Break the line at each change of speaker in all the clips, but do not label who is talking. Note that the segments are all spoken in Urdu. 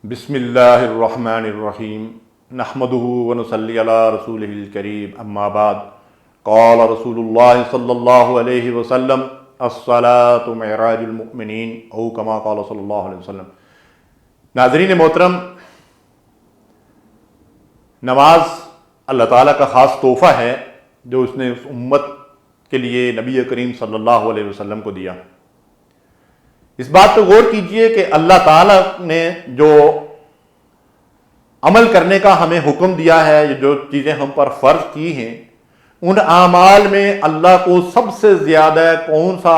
بسم اللہ الرحمن الرحیم نحمده ونصلی علی رسولہ الکریم اما بعد قال رسول اللہ صلی اللہ علیہ وسلم الصلاۃ معراج المؤمنین او کما قال صلی اللہ علیہ وسلم۔ ناظرین محترم، نماز اللہ تعالیٰ کا خاص تحفہ ہے جو اس نے اس امت کے لیے نبی کریم صلی اللہ علیہ وسلم کو دیا۔ اس بات پہ غور کیجئے کہ اللہ تعالیٰ نے جو عمل کرنے کا ہمیں حکم دیا ہے، جو چیزیں ہم پر فرض کی ہیں، ان اعمال میں اللہ کو سب سے زیادہ کون سا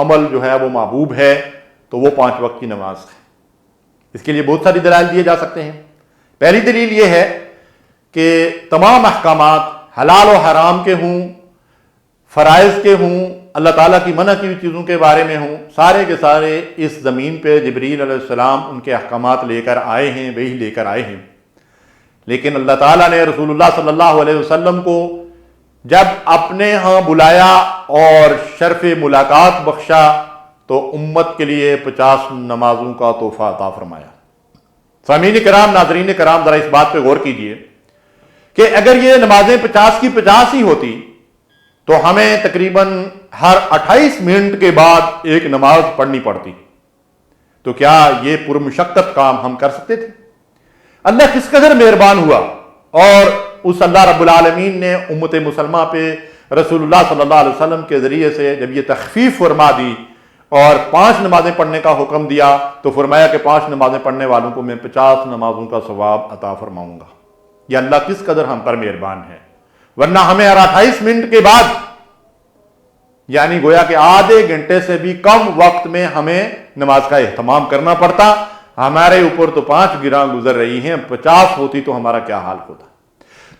عمل جو ہے وہ محبوب ہے، تو وہ 5 وقت کی نماز ہے۔ اس کے لیے بہت ساری دلائل دیے جا سکتے ہیں۔ پہلی دلیل یہ ہے کہ تمام احکامات حلال و حرام کے ہوں، فرائض کے ہوں، اللہ تعالیٰ کی منع کی ہوئی چیزوں کے بارے میں ہوں، سارے کے سارے اس زمین پہ جبریل علیہ السلام ان کے احکامات لے کر آئے ہیں، وہی لے کر آئے ہیں۔ لیکن اللہ تعالیٰ نے رسول اللہ صلی اللہ علیہ وسلم کو جب اپنے ہاں بلایا اور شرف ملاقات بخشا تو امت کے لیے 50 نمازوں کا تحفہ عطا فرمایا۔ سامعین کرام، ناظرین کرام، ذرا اس بات پہ غور کیجئے کہ اگر یہ نمازیں 50 کی 50 ہی ہوتی تو ہمیں تقریباً ہر 28 منٹ کے بعد ایک نماز پڑھنی پڑتی، تو کیا یہ پرمشقت کام ہم کر سکتے تھے؟ اللہ کس قدر مہربان ہوا، اور اس اللہ رب العالمین نے امت مسلمہ پہ رسول اللہ صلی اللہ علیہ وسلم کے ذریعے سے جب یہ تخفیف فرما دی اور 5 نمازیں پڑھنے کا حکم دیا تو فرمایا کہ 5 نمازیں پڑھنے والوں کو میں 50 نمازوں کا ثواب عطا فرماؤں گا۔ یہ اللہ کس قدر ہم پر مہربان ہے، ورنہ ہمیں ہر 28 منٹ کے بعد، یعنی گویا کہ آدھے گھنٹے سے بھی کم وقت میں ہمیں نماز کا اہتمام کرنا پڑتا۔ ہمارے اوپر تو 5 گراں گزر رہی ہیں، 50 ہوتی تو ہمارا کیا حال ہوتا۔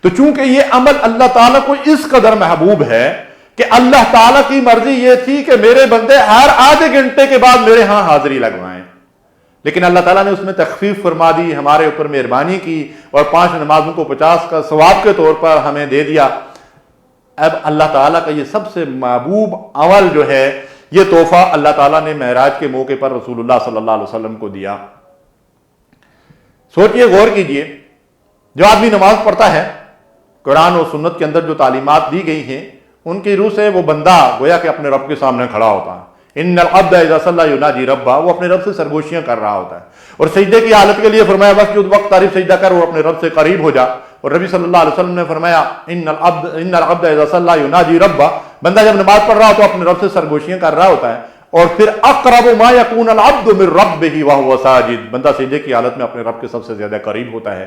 تو چونکہ یہ عمل اللہ تعالیٰ کو اس قدر محبوب ہے کہ اللہ تعالیٰ کی مرضی یہ تھی کہ میرے بندے ہر آدھے گھنٹے کے بعد میرے ہاں حاضری لگوائیں، لیکن اللہ تعالیٰ نے اس میں تخفیف فرما دی، ہمارے اوپر مہربانی کی اور 5 نمازوں کو 50 کا ثواب کے طور پر ہمیں دے دیا۔ اب اللہ تعالیٰ کا یہ سب سے محبوب عمل جو ہے، یہ تحفہ اللہ تعالیٰ نے معراج کے موقع پر رسول اللہ صلی اللہ علیہ وسلم کو دیا۔ سوچئے، غور کیجئے، جو آدمی نماز پڑھتا ہے، قرآن و سنت کے اندر جو تعلیمات دی گئی ہیں ان کی روح سے وہ بندہ گویا کہ اپنے رب کے سامنے کھڑا ہوتا ہے۔ ان العبد اذا صلی یناجی ربہ، وہ اپنے رب سے سرگوشیاں کر رہا ہوتا ہے، اور سجدے کی حالت کے لیے فرمایا بس جو وقت تعریف سجدہ کر اور اپنے رب سے قریب ہو جا، اور نبی صلی اللہ علیہ وسلم نے فرمایا ان العبد اذا صلی یناجی ربہ، بندہ جب نماز پڑھ رہا ہو تو اپنے رب سے سرگوشیاں کر رہا ہوتا ہے، اور پھر اقرب ما یکون العبد من ربہ وہو ساجد، بندہ سجدے کی حالت میں اپنے رب کے سب سے زیادہ قریب ہوتا ہے۔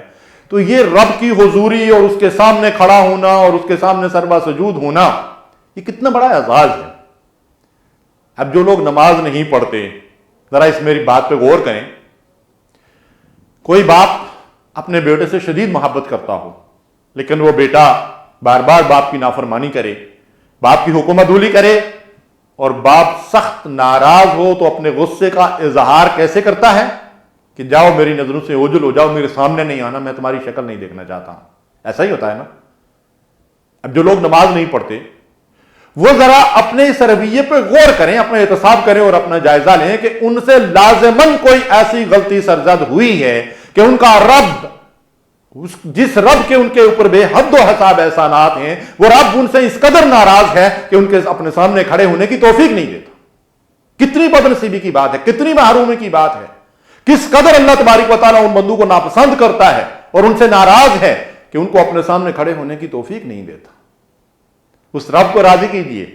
تو یہ رب کی حضوری اور اس کے سامنے کھڑا ہونا اور اس کے سامنے سربا سجود ہونا، یہ کتنا بڑا اعزاز ہے۔ اب جو لوگ نماز نہیں پڑھتے، ذرا اس میری بات پہ غور کریں۔ کوئی باپ اپنے بیٹے سے شدید محبت کرتا ہو، لیکن وہ بیٹا بار بار باپ کی نافرمانی کرے، باپ کی حکم عدولی کرے، اور باپ سخت ناراض ہو تو اپنے غصے کا اظہار کیسے کرتا ہے کہ جاؤ میری نظروں سے اوجھل ہو جاؤ، میرے سامنے نہیں آنا، میں تمہاری شکل نہیں دیکھنا چاہتا ہوں۔ ایسا ہی ہوتا ہے نا۔ اب جو لوگ نماز نہیں پڑھتے وہ ذرا اپنے اس رویے پہ غور کریں، اپنا احتساب کریں اور اپنا جائزہ لیں کہ ان سے لازماً کوئی ایسی غلطی سرزد ہوئی ہے کہ ان کا رب، جس رب کے ان کے اوپر بے حد و حساب احسانات ہیں، وہ رب ان سے اس قدر ناراض ہے کہ ان کے اپنے سامنے کھڑے ہونے کی توفیق نہیں دیتا۔ کتنی بدنصیبی کی بات ہے، کتنی محرومی کی بات ہے، کس قدر اللہ تبارک و تعالیٰ ان بندوں کو ناپسند کرتا ہے اور ان سے ناراض ہے کہ ان کو اپنے سامنے کھڑے ہونے کی توفیق نہیں دیتا۔ اس رب کو راضی کیجئے،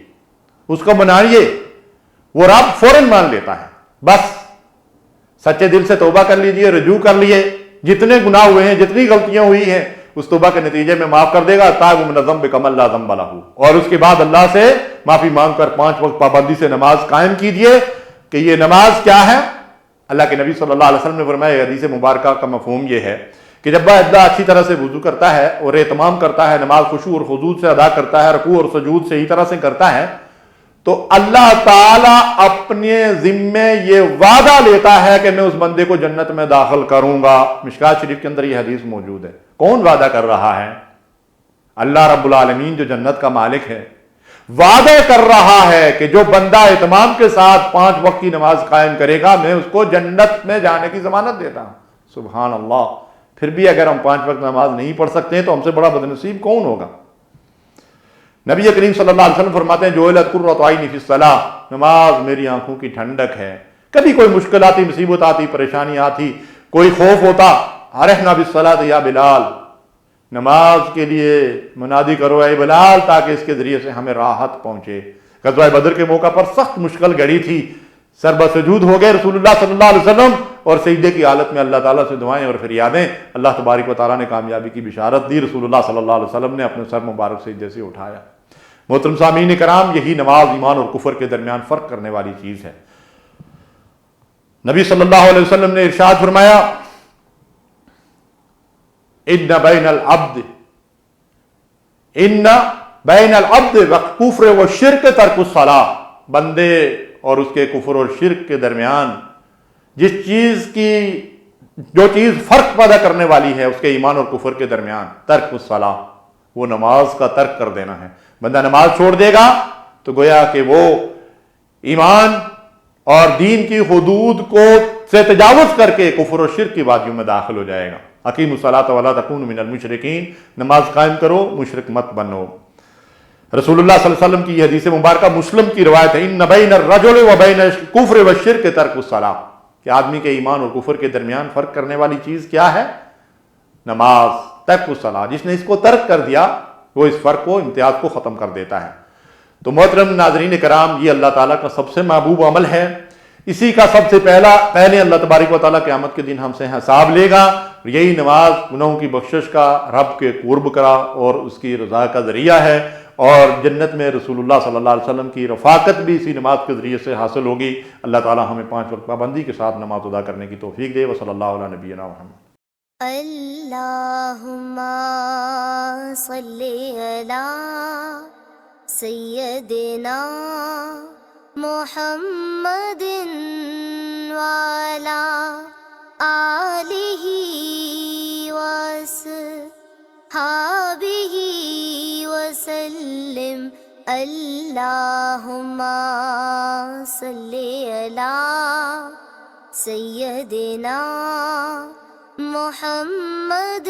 اس کو منائیے، وہ رب فوراً مان لیتا ہے۔ بس سچے دل سے توبہ کر لیجئے، رجوع کر لیے، جتنے گناہ ہوئے ہیں، جتنی غلطیاں ہوئی ہیں، اس توبہ کے نتیجے میں معاف کر دے گا۔ تائب من الذنب کمن لا ذنب لہ، اور اس کے بعد اللہ سے معافی مانگ کر 5 وقت پابندی سے نماز قائم کیجئے۔ کہ یہ نماز کیا ہے؟ اللہ کے نبی صلی اللہ علیہ وسلم نے فرمایا، حدیث مبارکہ کا مفہوم یہ ہے کہ جب بندہ اچھی طرح سے وضو کرتا ہے اور اہتمام کرتا ہے، نماز خشوع اور خضوع سے ادا کرتا ہے، رکوع اور سجود صحیح طرح سے کرتا ہے، تو اللہ تعالیٰ اپنے ذمے یہ وعدہ لیتا ہے کہ میں اس بندے کو جنت میں داخل کروں گا۔ مشکات شریف کے اندر یہ حدیث موجود ہے۔ کون وعدہ کر رہا ہے؟ اللہ رب العالمین جو جنت کا مالک ہے، وعدہ کر رہا ہے کہ جو بندہ اہتمام کے ساتھ 5 وقت کی نماز قائم کرے گا، میں اس کو جنت میں جانے کی ضمانت دیتا ہوں۔ سبحان اللہ. پھر بھی اگر ہم 5 وقت نماز نہیں پڑھ سکتے ہیں تو ہم سے بڑا بدنصیب کون ہوگا؟ نبی کریم صلی اللہ علیہ وسلم فرماتے ہیں جعلت قرۃ عینی فی الصلاۃ، نماز میری آنکھوں کی ٹھنڈک ہے. کبھی کوئی مشکل آتی، مصیبت آتی، پریشانی آتی، کوئی خوف ہوتا، ارحنا بالصلاۃ یا بلال، نماز کے لیے منادی کرو اے بلال تاکہ اس کے ذریعے سے ہمیں راحت پہنچے. غزوہ بدر کے موقع پر سخت مشکل گھڑی تھی، سر بسجود ہو گئے رسول اللہ صلی اللہ علیہ وسلم، اور سجدے کی حالت میں اللہ تعالیٰ سے دعائیں اور فریادیں. اللہ تبارک و تعالیٰ نے کامیابی کی بشارت دی. رسول اللہ صلی اللہ علیہ وسلم نے اپنے سر مبارک سجدے سے اٹھایا. محترم سامعین کرام، یہی نماز ایمان اور کفر کے درمیان فرق کرنے والی چیز ہے. نبی صلی اللہ علیہ وسلم نے ارشاد فرمایا ان بین العبد والکفر والشرک ترک الصلاۃ، بندے اور اس کے کفر اور شرک کے درمیان جو چیز فرق پیدا کرنے والی ہے اس کے ایمان اور کفر کے درمیان، ترک الصلاۃ، وہ نماز کا ترک کر دینا ہے. بندہ نماز چھوڑ دے گا تو گویا کہ وہ ایمان اور دین کی حدود سے تجاوز کر کے کفر و شرک کی وادیوں میں داخل ہو جائے گا. اقیموا الصلاۃ ولا تکونوا من المشرکین، نماز قائم کرو، مشرک مت بنو. رسول اللہ صلی اللہ علیہ وسلم کی یہ حدیث مبارکہ مسلم کی روایت ہے، ان بین الرجل و بین الکفر والشرک ترک الصلاۃ، کہ آدمی کے ایمان اور کفر کے درمیان فرق کرنے والی چیز کیا ہے؟ نماز، ترک الصلاۃ. جس نے اس کو ترک کر دیا وہ اس فرق کو، امتیاز کو ختم کر دیتا ہے. تو محترم ناظرین کرام، یہ اللہ تعالیٰ کا سب سے محبوب عمل ہے. اسی کا سب سے پہلے اللہ تبارک و تعالیٰ قیامت کے دن ہم سے حساب لے گا. یہی نماز گناہوں کی بخشش کا، رب کے قرب کا اور اس کی رضا کا ذریعہ ہے، اور جنت میں رسول اللہ صلی اللہ علیہ وسلم کی رفاقت بھی اسی نماز کے ذریعے سے حاصل ہوگی. اللہ تعالیٰ ہمیں 5 وقت پابندی کے ساتھ نماز ادا کرنے کی توفیق دے. وصلی اللہ علیہ نبینا محمد.
اللہم صلی علی سیدنا محمد وعلی آلہ وصحبہ وسلم. اللہم صلی علی سیدنا محمد